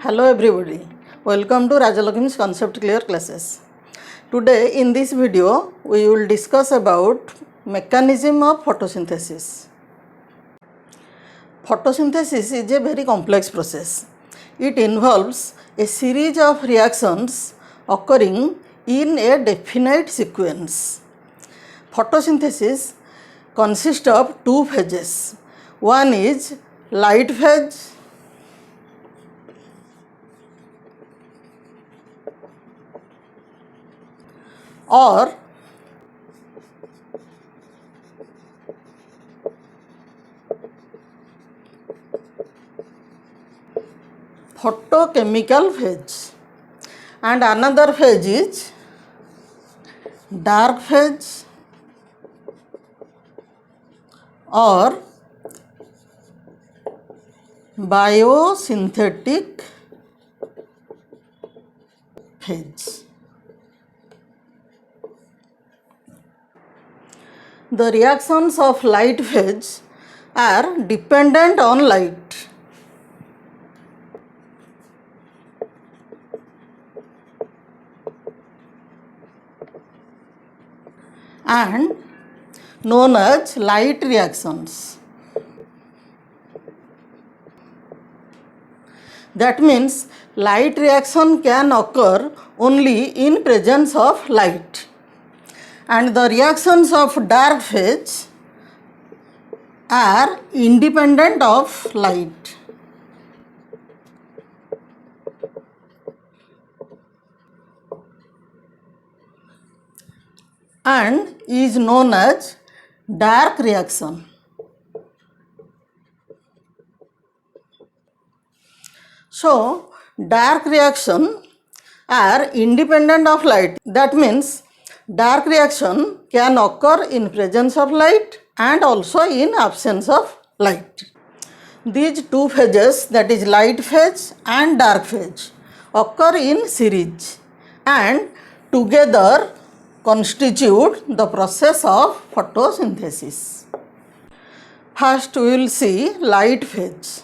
Hello everybody, welcome to Rajalakshmi's Concept Clear classes. Today in this video we will discuss about mechanism of photosynthesis. Photosynthesis is a very complex process. It involves a series of reactions occurring in a definite sequence. Photosynthesis consists of two phases. One is light phase or photochemical phase, and another phase is dark phase or biosynthetic phase. The reactions of light phase are dependent on light. And known as light reactions. That means light reaction can occur only in presence of light, and the reactions of dark phase are independent of light. And is known as dark reaction. So, dark reaction are independent of light. That means dark reaction can occur in presence of light and also in absence of light. These two phases, that is light phase and dark phase, occur in series and together constitute the process of photosynthesis. First we will see light phase.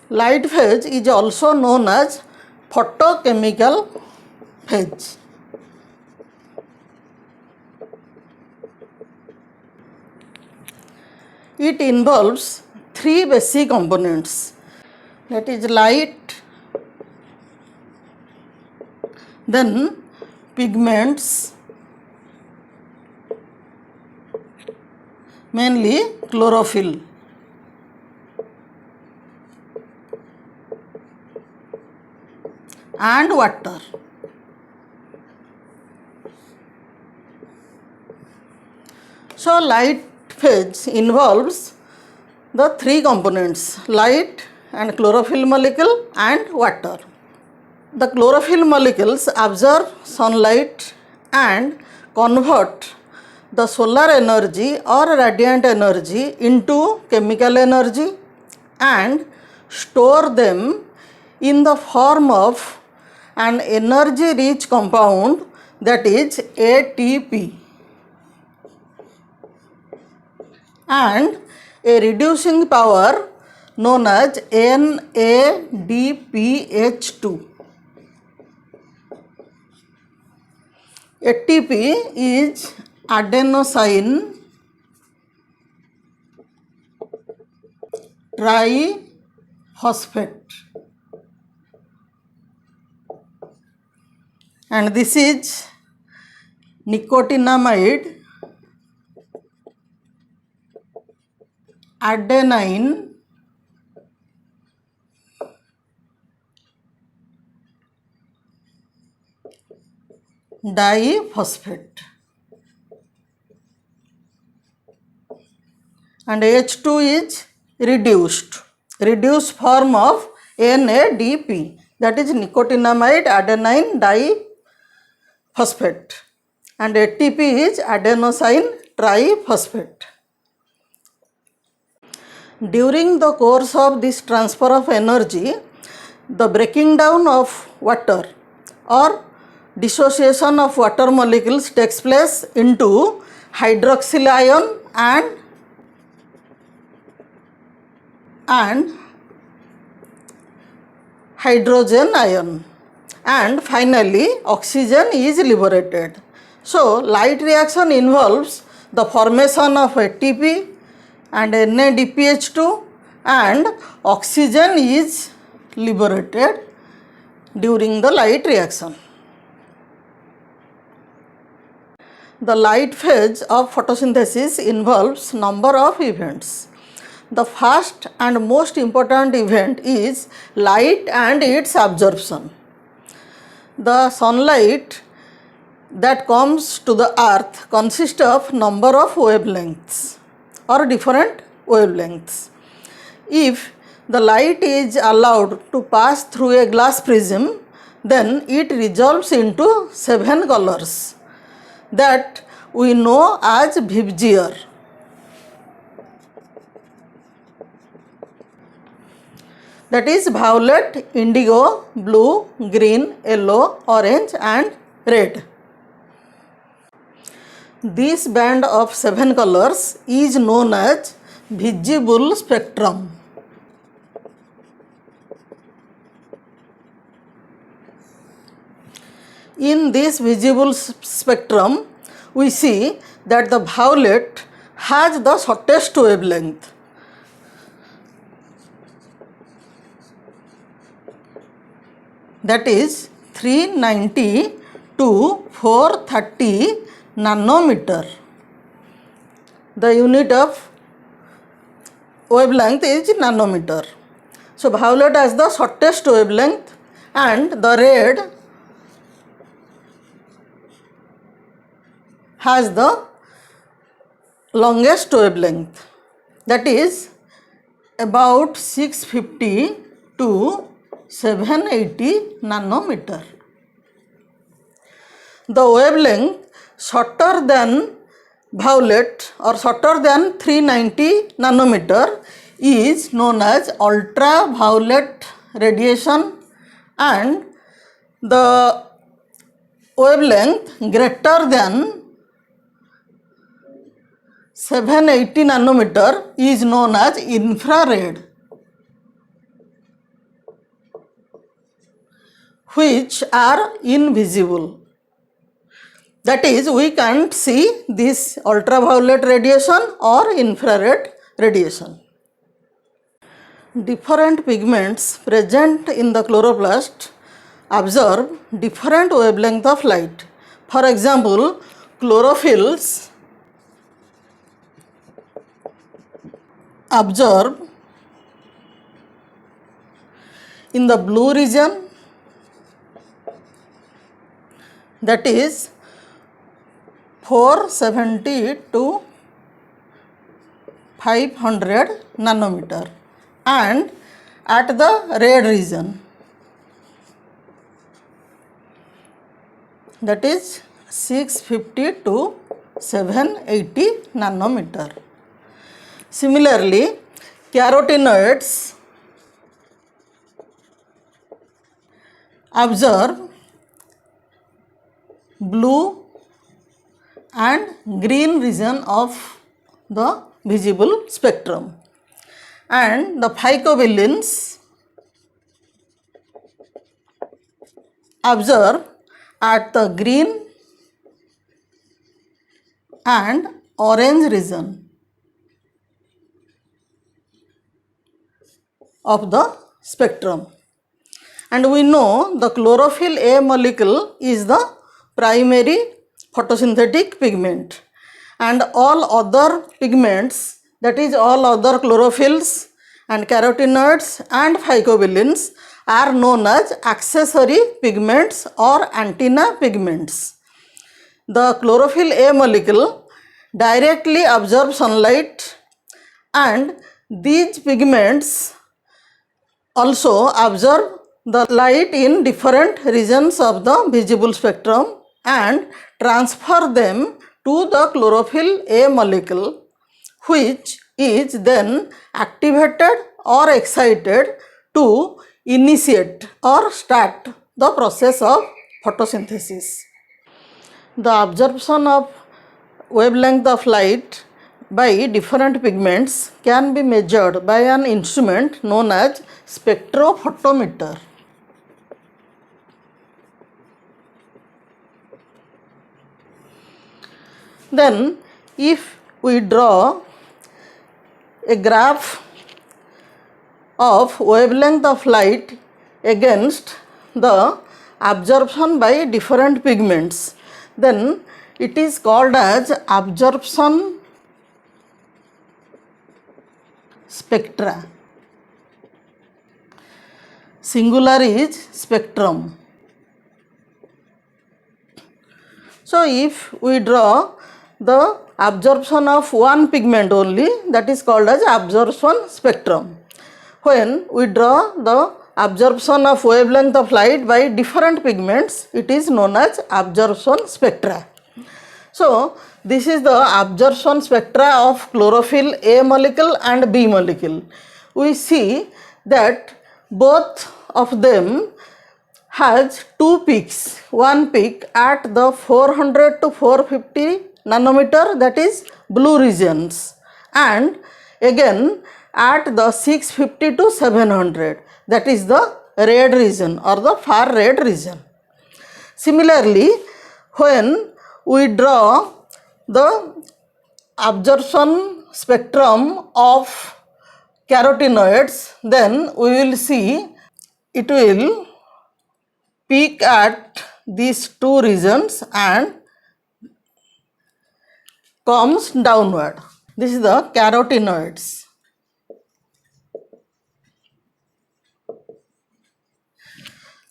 Light phase is also known as photochemical phase. It involves three basic components, that is light, then pigments, mainly chlorophyll, and water. So light phase involves the three components, light and chlorophyll molecule and water. The chlorophyll molecules absorb sunlight and convert the solar energy or radiant energy into chemical energy and store them in the form of an energy rich compound, that is ATP, and a reducing power known as NADPH2. ATP is adenosine triphosphate, and this is nicotinamide adenine diphosphate, and H2 is reduced form of NADP, that is nicotinamide adenine diphosphate, and ATP is adenosine triphosphate. During the course of this transfer of energy, the breaking down of water or dissociation of water molecules takes place into hydroxyl ion and and hydrogen ion, and finally oxygen is liberated. So light reaction involves the formation of ATP and NADPH2, and oxygen is liberated during the light reaction. The light phase of photosynthesis involves number of events. The first and most important event is light and its absorption. The sunlight that comes to the earth consists of number of wavelengths or different wavelengths. If the light is allowed to pass through a glass prism, then it resolves into 7 colors that we know as Vibgyor. That is violet, indigo, blue, green, yellow, orange and red. This band of 7 colors is known as visible spectrum. In this visible spectrum, we see that the violet has the shortest wavelength. That is 390 to 430 nanometer. The unit of wavelength is nanometer. So violet has the shortest wavelength and the red has the longest wavelength, that is about 650 to 780 nanometer. The wavelength shorter than violet or shorter than 390 nanometer is known as ultraviolet radiation, and the wavelength greater than 780 nanometer is known as infrared, which are invisible. That is, we can't see this ultraviolet radiation or infrared radiation. Different pigments present in the chloroplast absorb different wavelength of light. For example, chlorophylls absorb in the blue region, that is 470 to 500 nanometer, and at the red region, that is 650 to 780 nanometer. Similarly, carotenoids absorb blue and green region of the visible spectrum, and the phycobilins absorb at the green and orange region of the spectrum. And we know the chlorophyll A molecule is the primary photosynthetic pigment, and all other pigments, that is all other chlorophylls and carotenoids and phycobilins, are known as accessory pigments or antenna pigments. The chlorophyll A molecule directly absorbs sunlight, and these pigments also absorb the light in different regions of the visible spectrum and transfer them to the chlorophyll A molecule, which is then activated or excited to initiate or start the process of photosynthesis. The absorption of wavelength of light by different pigments can be measured by an instrument known as spectrophotometer. Then if we draw a graph of wavelength of light against the absorption by different pigments, then it is called as absorption spectra. Singular is spectrum. So if we draw the absorption of one pigment only, that is called as absorption spectrum. When we draw the absorption of wavelength of light by different pigments, it is known as absorption spectra. So this is the absorption spectra of chlorophyll A molecule and B molecule. We see that both of them has two peaks. One peak at the 400 to 450 nanometer, that is blue regions, and again at the 650 to 700, that is the red region or the far red region. Similarly, when we draw the absorption spectrum of carotenoids, then we will see it will peak at these two regions and comes downward. This is the carotenoids.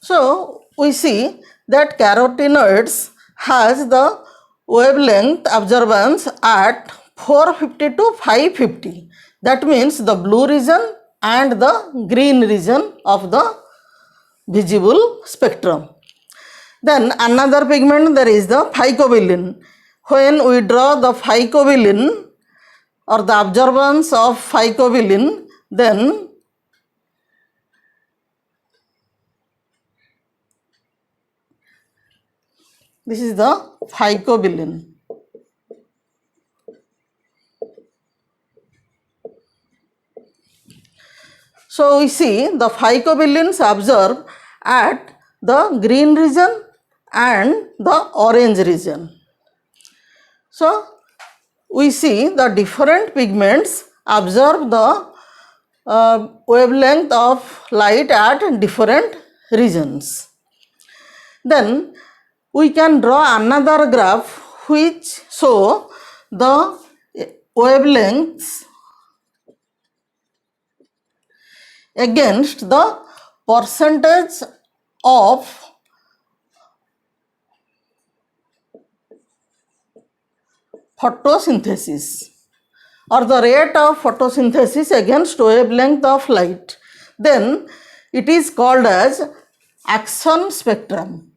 So we see that carotenoids has the wavelength absorbance at 450 to 550. That means the blue region and the green region of the visible spectrum. Then another pigment, there is the phycobilin. When we draw the phycobilin or the absorbance of phycobilin, then this is the phycobilin. So we see the phycobilins absorb at the green region and the orange region. So we see the different pigments absorb the wavelength of light at different regions. Then we can draw another graph which show the wavelengths against the percentage of photosynthesis or the rate of photosynthesis against wavelength of light. Then it is called as action spectrum.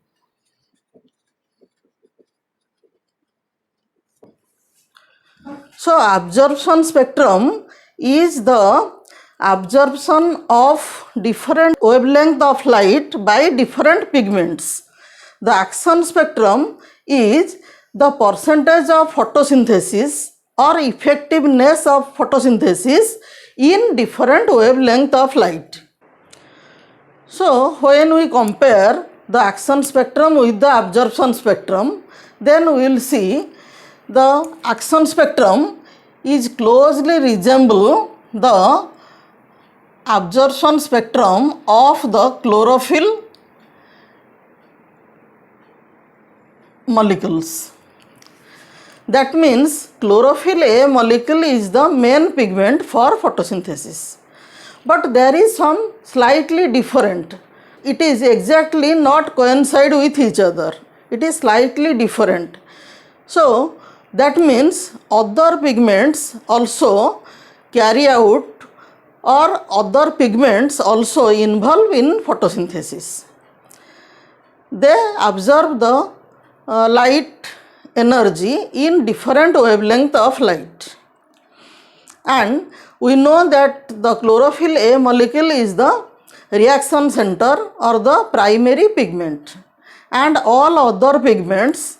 So absorption spectrum is the absorption of different wavelength of light by different pigments. The action spectrum is the percentage of photosynthesis or effectiveness of photosynthesis in different wavelength of light. So when we compare the action spectrum with the absorption spectrum, then we will see the action spectrum is closely resemble the absorption spectrum of the chlorophyll molecules. That means chlorophyll A molecule is the main pigment for photosynthesis. But there is some slightly different. It is exactly not coincide with each other. It is slightly different. So that means other pigments also carry out or other pigments also involved in photosynthesis. They absorb the light energy in different wavelength of light. And we know that the chlorophyll A molecule is the reaction center or the primary pigment, and all other pigments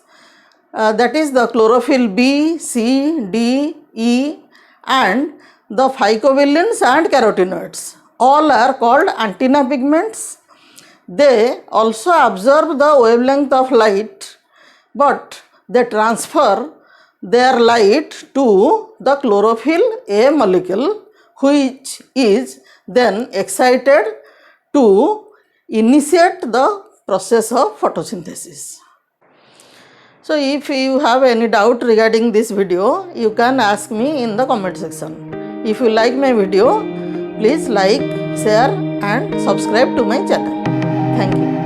that is the chlorophyll B, C, D, E, and the phycobilins and carotenoids. All are called antenna pigments. They also absorb the wavelength of light, but they transfer their light to the chlorophyll A molecule, which is then excited to initiate the process of photosynthesis. So if you have any doubt regarding this video, you can ask me in the comment section. If you like my video, please like, share and subscribe to my channel. Thank you.